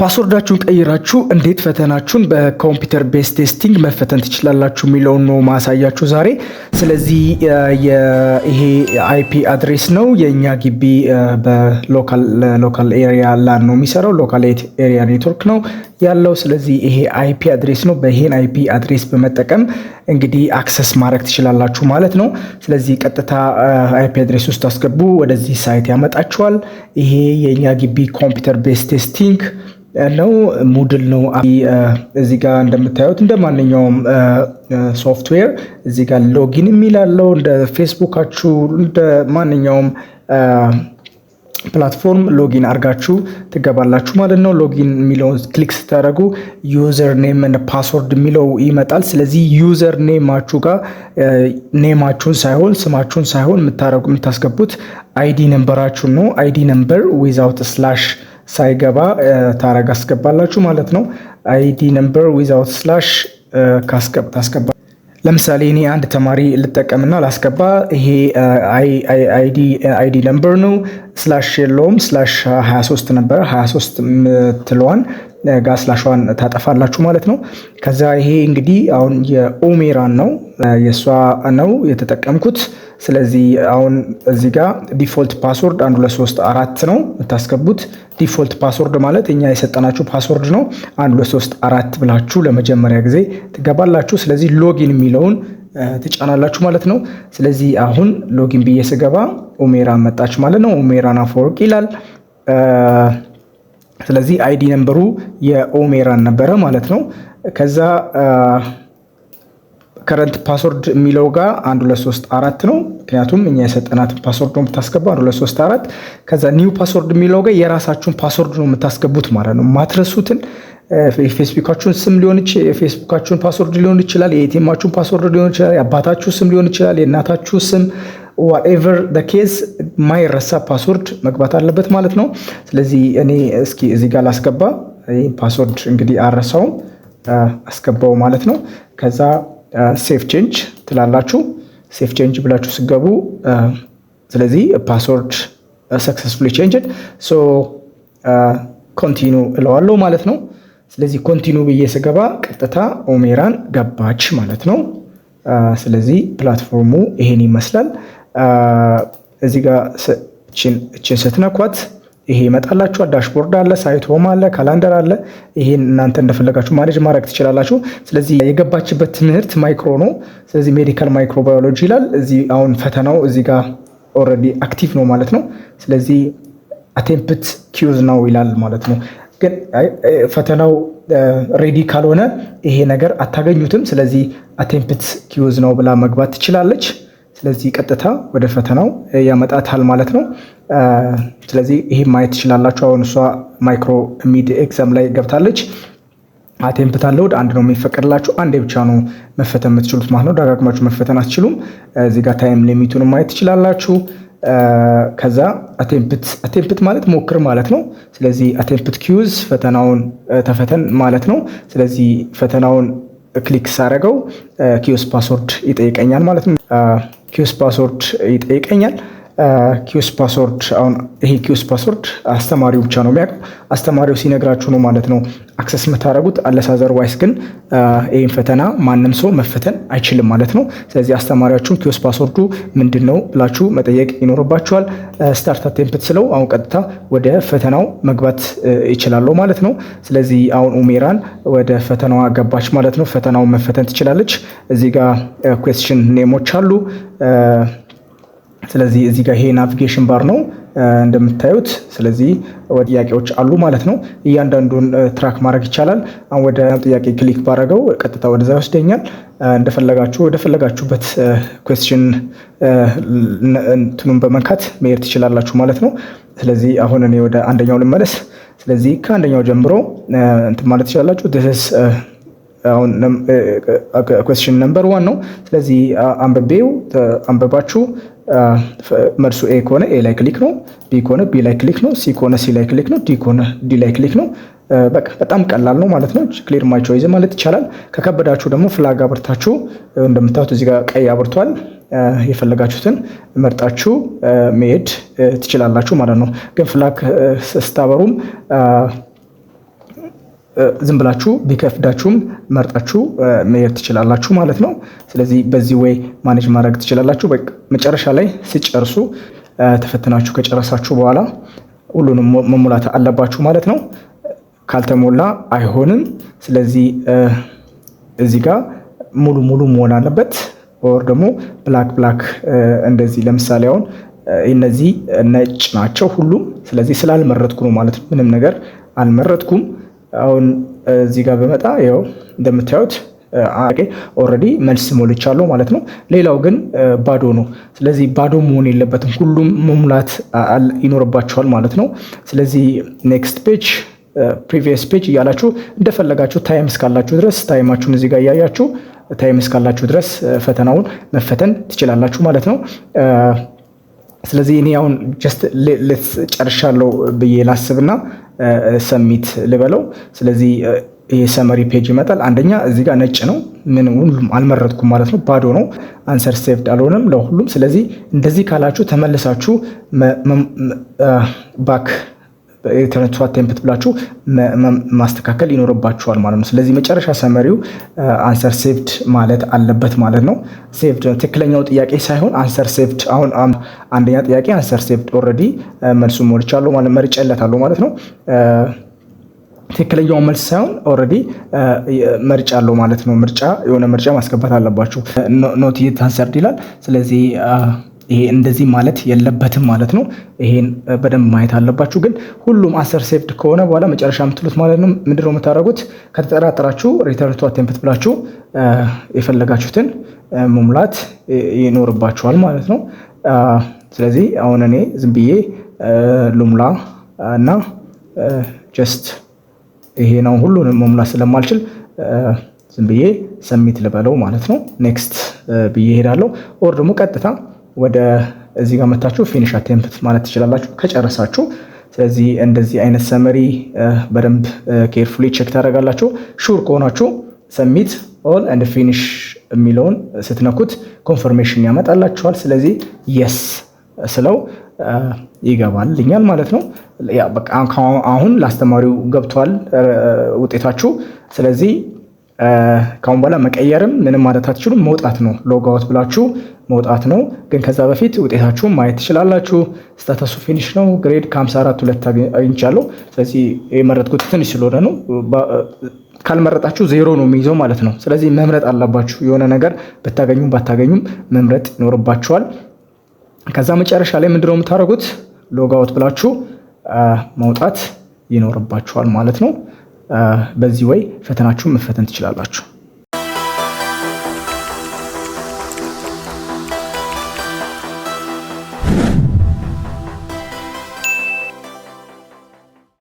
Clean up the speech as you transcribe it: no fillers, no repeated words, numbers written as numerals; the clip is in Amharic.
ፓስወርዳችሁን ቀይራችሁ እንዴት ፈተናችሁን በኮምፒውተር ቤዝ ቴስቲንግ መፈተን ትችላላችሁ የሚለውን ነው ማሳያችሁ ዛሬ። ስለዚህ ይሄ አይፒ አድሬስ ነው የኛ ግቢ በሎካል ኤሪያ ላን ነው የሚሰራው። ሎካል ኤሪያ ኔትወርክ ነው ያለው። ስለዚህ ይሄ አይፒ አድሬስ ነው። በይሄን አይፒ አድሬስ በመጠቀም እንግዲህ አክሰስ ማድረግ ትችላላችሁ ማለት ነው። ስለዚህ ቀጥታ አይፒ አድሬስ ውስጥ አስገቡ፣ ወደዚህ ሳይት ያመጣችኋል። ይሄ የኛ ግቢ ኮምፒውተር ቤዝ ቴስቲንግ ነው፣ ሙድል ነው። እዚህ ጋር እንደምታዩት እንደ ማንኛውም ሶፍትዌር እዚህ ጋር ሎጊን የሚላለው እንደ ፌስቡካችሁ እንደ ማንኛውም ፕላትፎርም ሎጊን አድርጋችሁ ትገባላችሁ ማለት ነው። ሎጊን የሚለውን ክሊክ ስታደርጉ ዩዘር ኔም እና ፓስወርድ የሚለው ይመጣል። ስለዚህ ዩዘር ኔማችሁ ጋር ኔማችሁን ሳይሆን ስማችሁን ሳይሆን የምታስገቡት አይዲ ነምበራችሁን ነው። አይዲ ነምበር ዊዛውት ስላሽ ሳይገባ አስገባላችሁ ማለት ነው። አይዲ ነምበር ዊዛውት ስላሽ ታስገባ። ለምሳሌ እኔ አንድ ተማሪ ልጠቀምና ላስገባ። ይሄ አይዲ ነምበር ነው፣ ስላሽ የለውም። ስላሽ 23 ነበር። 23 ምትለዋን ጋ ስላሿን ታጠፋላችሁ ማለት ነው። ከዛ ይሄ እንግዲህ አሁን የኦሜራን ነው የሷ ነው የተጠቀምኩት። ስለዚህ አሁን እዚህ ጋር ዲፎልት ፓስወርድ 1234 ነው የምታስገቡት። ዲፎልት ፓስወርድ ማለት እኛ የሰጠናችሁ ፓስወርድ ነው። 1234 ብላችሁ ለመጀመሪያ ጊዜ ትገባላችሁ። ስለዚህ ሎጊን የሚለውን ትጫናላችሁ ማለት ነው። ስለዚህ አሁን ሎጊን ብዬ ስገባ ኦሜራን መጣች ማለት ነው። ኦሜራን አፈወርቅ ይላል። ስለዚህ አይዲ ነምበሩ የኦሜራን ነበረ ማለት ነው። ከዛ ከረንት ፓስወርድ የሚለው ጋር 1234 ነው። ምክንያቱም እኛ የሰጠናትን ፓስወርድ ነው የምታስገባ 1234። ከዛ ኒው ፓስወርድ የሚለው ጋር የራሳችሁን ፓስወርድ ነው የምታስገቡት ማለት ነው። ማትረሱትን የፌስቡካችሁን ስም የፌስቡካችሁን ፓስወርድ ሊሆን ይችላል፣ የኤቲኤማችሁን ፓስወርድ ሊሆን ይችላል፣ የአባታችሁ ስም ሊሆን ይችላል፣ የእናታችሁ ስም ዋትኤቨር ዘ ኬዝ ማይረሳ ፓስወርድ መግባት አለበት ማለት ነው። ስለዚህ እኔ እስኪ እዚህ ጋር ላስገባ። ፓስወርድ እንግዲህ አረሳውም አስገባው ማለት ነው። ከዛ ሴፍ ቼንጅ ትላላችሁ። ሴፍ ቼንጅ ብላችሁ ስገቡ ስለዚህ ፓስወርድ ሰክሰስፉሊ ቼንጅድ ሶ ኮንቲኑ እለዋለሁ ማለት ነው። ስለዚህ ኮንቲኑ ብዬ ስገባ ቀጥታ ኦሜራን ገባች ማለት ነው። ስለዚህ ፕላትፎርሙ ይሄን ይመስላል። እዚህ ጋር እችን ስትነኳት ይሄ ይመጣላችኋል። ዳሽቦርድ አለ፣ ሳይት ሆም አለ፣ ካላንደር አለ። ይሄን እናንተ እንደፈለጋችሁ ማኔጅ ማድረግ ትችላላችሁ። ስለዚህ የገባችበት ትምህርት ማይክሮ ነው። ስለዚህ ሜዲካል ማይክሮባዮሎጂ ይላል። እዚህ አሁን ፈተናው እዚህ ጋር ኦልሬዲ አክቲቭ ነው ማለት ነው። ስለዚህ አቴምፕት ኪዩዝ ነው ይላል ማለት ነው። ግን ፈተናው ሬዲ ካልሆነ ይሄ ነገር አታገኙትም። ስለዚህ አቴምፕት ኪዩዝ ነው ብላ መግባት ትችላለች። ስለዚህ ቀጥታ ወደ ፈተናው ያመጣታል ማለት ነው። ስለዚህ ይሄ ማየት ትችላላችሁ። አሁን እሷ ማይክሮ ሚድ ኤግዛም ላይ ገብታለች። አቴምፕት አለው አንድ ነው የሚፈቀድላችሁ፣ አንዴ ብቻ ነው መፈተን የምትችሉት ማለት ነው። ደጋግማችሁ መፈተን አትችሉም። እዚህ ጋር ታይም ሊሚቱን ማየት ትችላላችሁ። ከዛ አቴምፕት ማለት ሞክር ማለት ነው። ስለዚህ አቴምፕት ኪዩዝ ፈተናውን ተፈተን ማለት ነው። ስለዚህ ፈተናውን ክሊክ ሳረገው ኪዩዝ ፓስወርድ ይጠይቀኛል ማለት ነው። ኪዩዝ ፓስወርድ ይጠይቀኛል። ኪዩዝ ፓስወርድ አሁን ይሄ ኪዩዝ ፓስወርድ አስተማሪው ብቻ ነው የሚያውቀው። አስተማሪው ሲነግራችሁ ነው ማለት ነው አክሰስ የምታደርጉት። አለሳዘር ዋይስ ግን ይህን ፈተና ማንም ሰው መፈተን አይችልም ማለት ነው። ስለዚህ አስተማሪያችሁን ኪዩዝ ፓስወርዱ ምንድን ነው ብላችሁ መጠየቅ ይኖርባችኋል። ስታርት አቴምፕት ስለው አሁን ቀጥታ ወደ ፈተናው መግባት ይችላለሁ ማለት ነው። ስለዚህ አሁን ኡሜራን ወደ ፈተናዋ ገባች ማለት ነው። ፈተናውን መፈተን ትችላለች። እዚህ ጋር ኩዌስችን ኔሞች አሉ። ስለዚህ እዚህ ጋር ይሄ ናቪጌሽን ባር ነው እንደምታዩት። ስለዚህ ጥያቄዎች አሉ ማለት ነው። እያንዳንዱን ትራክ ማድረግ ይቻላል። አሁን ወደ ጥያቄ ክሊክ ባረገው ቀጥታ ወደዛ ይወስደኛል። እንደፈለጋችሁ ወደፈለጋችሁበት ኩዌስችን እንትኑን በመንካት መሄድ ትችላላችሁ ማለት ነው። ስለዚህ አሁን እኔ ወደ አንደኛው ልመለስ። ስለዚህ ከአንደኛው ጀምሮ እንትን ማለት ትችላላችሁ። አሁን ኩዌስችን ነምበር 1 ነው። ስለዚህ አንብባችሁ መልሱ ኤ ከሆነ ኤ ላይ ክሊክ ነው፣ ቢ ከሆነ ቢ ላይ ክሊክ ነው፣ ሲ ከሆነ ሲ ላይ ክሊክ ነው፣ ዲ ከሆነ ዲ ላይ ክሊክ ነው። በቃ በጣም ቀላል ነው ማለት ነው። ክሊር ማይ ቾይዝ ማለት ይቻላል። ከከበዳችሁ ደግሞ ፍላግ አብርታችሁ እንደምታዩት እዚህ ጋር ቀይ አብርቷል። የፈለጋችሁትን መርጣችሁ መሄድ ትችላላችሁ ማለት ነው። ግን ፍላግ ስታበሩም ዝም ብላችሁ ቢከፍዳችሁም መርጣችሁ መሄድ ትችላላችሁ ማለት ነው። ስለዚህ በዚህ ወይ ማኔጅ ማድረግ ትችላላችሁ። መጨረሻ ላይ ሲጨርሱ ተፈትናችሁ ከጨረሳችሁ በኋላ ሁሉንም መሙላት አለባችሁ ማለት ነው። ካልተሞላ አይሆንም። ስለዚህ እዚህ ጋር ሙሉ መሆን አለበት። ኦር ደግሞ ብላክ እንደዚህ ለምሳሌ አሁን እነዚህ ነጭ ናቸው ሁሉም። ስለዚህ ስላልመረጥኩ ነው ማለት ነው። ምንም ነገር አልመረጥኩም። አሁን እዚህ ጋር በመጣ ያው እንደምታዩት ኦልሬዲ መልስ ሞልቻለሁ ማለት ነው። ሌላው ግን ባዶ ነው። ስለዚህ ባዶ መሆን የለበትም፣ ሁሉም መሙላት ይኖርባቸዋል ማለት ነው። ስለዚህ ኔክስት ፔጅ፣ ፕሪቪየስ ፔጅ እያላችሁ እንደፈለጋችሁ ታይም እስካላችሁ ድረስ ታይማችሁን እዚህ ጋር እያያችሁ ታይም እስካላችሁ ድረስ ፈተናውን መፈተን ትችላላችሁ ማለት ነው። ስለዚህ እኔ አሁን ጀስት ጨርሻለሁ ብዬ ላስብና ሰሚት ልበለው። ስለዚህ ይሄ ሰመሪ ፔጅ ይመጣል። አንደኛ እዚህ ጋር ነጭ ነው፣ ምን ሁሉም አልመረጥኩም ማለት ነው፣ ባዶ ነው። አንሰር ሴቭድ አልሆነም ለሁሉም። ስለዚህ እንደዚህ ካላችሁ ተመልሳችሁ ባክ ኢንተርኔት አቴምፕት ብላችሁ ማስተካከል ይኖርባችኋል ማለት ነው። ስለዚህ መጨረሻ ሰመሪው አንሰር ሴቭድ ማለት አለበት ማለት ነው። ሴቭድ ትክክለኛው ጥያቄ ሳይሆን አንሰር ሴቭድ። አሁን አንደኛ ጥያቄ አንሰር ሴቭድ ኦልሬዲ መልሱን ሞልቻለሁ ማለት መርጬለታለሁ ማለት ነው። ትክክለኛው መልስ ሳይሆን ኦልሬዲ መርጫለሁ ማለት ነው። የሆነ ምርጫ ማስገባት አለባችሁ። ኖት የት አንሰርድ ይላል። ስለዚህ ይሄ እንደዚህ ማለት የለበትም ማለት ነው። ይሄን በደንብ ማየት አለባችሁ። ግን ሁሉም አንሰር ሴቭድ ከሆነ በኋላ መጨረሻ የምትሉት ማለት ነው ምንድነው የምታደርጉት? ከተጠራጠራችሁ ሪተርን ቱ አቴምፕት ብላችሁ የፈለጋችሁትን መሙላት ይኖርባችኋል ማለት ነው። ስለዚህ አሁን እኔ ዝም ብዬ ልሙላ እና ጀስት ይሄ ነው ሁሉንም መሙላት ስለማልችል ዝም ብዬ ሰሚት ልበለው ማለት ነው። ኔክስት ብዬ ሄዳለሁ። ኦር ደግሞ ቀጥታ ወደ እዚህ ጋር መታችሁ ፊኒሽ አቴምፕት ማለት ትችላላችሁ ከጨረሳችሁ። ስለዚህ እንደዚህ አይነት ሰመሪ በደንብ ኬርፉሊ ቼክ ታደርጋላችሁ። ሹር ከሆናችሁ ሰሚት ኦል ኤንድ ፊኒሽ የሚለውን ስትነኩት ኮንፈርሜሽን ያመጣላችኋል። ስለዚህ የስ ስለው ይገባልኛል ማለት ነው። ያ በቃ አሁን ለአስተማሪው ገብቷል ውጤታችሁ። ስለዚህ ካሁን በኋላ መቀየርም ምንም ማለት አትችሉም። መውጣት ነው፣ ሎጋውት ብላችሁ መውጣት ነው። ግን ከዛ በፊት ውጤታችሁን ማየት ትችላላችሁ። ስታተሱ ፊኒሽ ነው። ግሬድ ከ54 2 አግኝቻለሁ። ስለዚህ የመረጥኩት ትንሽ ስለሆነ ነው። ካልመረጣችሁ ዜሮ ነው የሚይዘው ማለት ነው። ስለዚህ መምረጥ አለባችሁ። የሆነ ነገር ብታገኙም ባታገኙም መምረጥ ይኖርባችኋል። ከዛ መጨረሻ ላይ ምንድነው የምታደርጉት? ሎጋውት ብላችሁ መውጣት ይኖርባችኋል ማለት ነው። በዚህ ወይ ፈተናችሁን መፈተን ትችላላችሁ።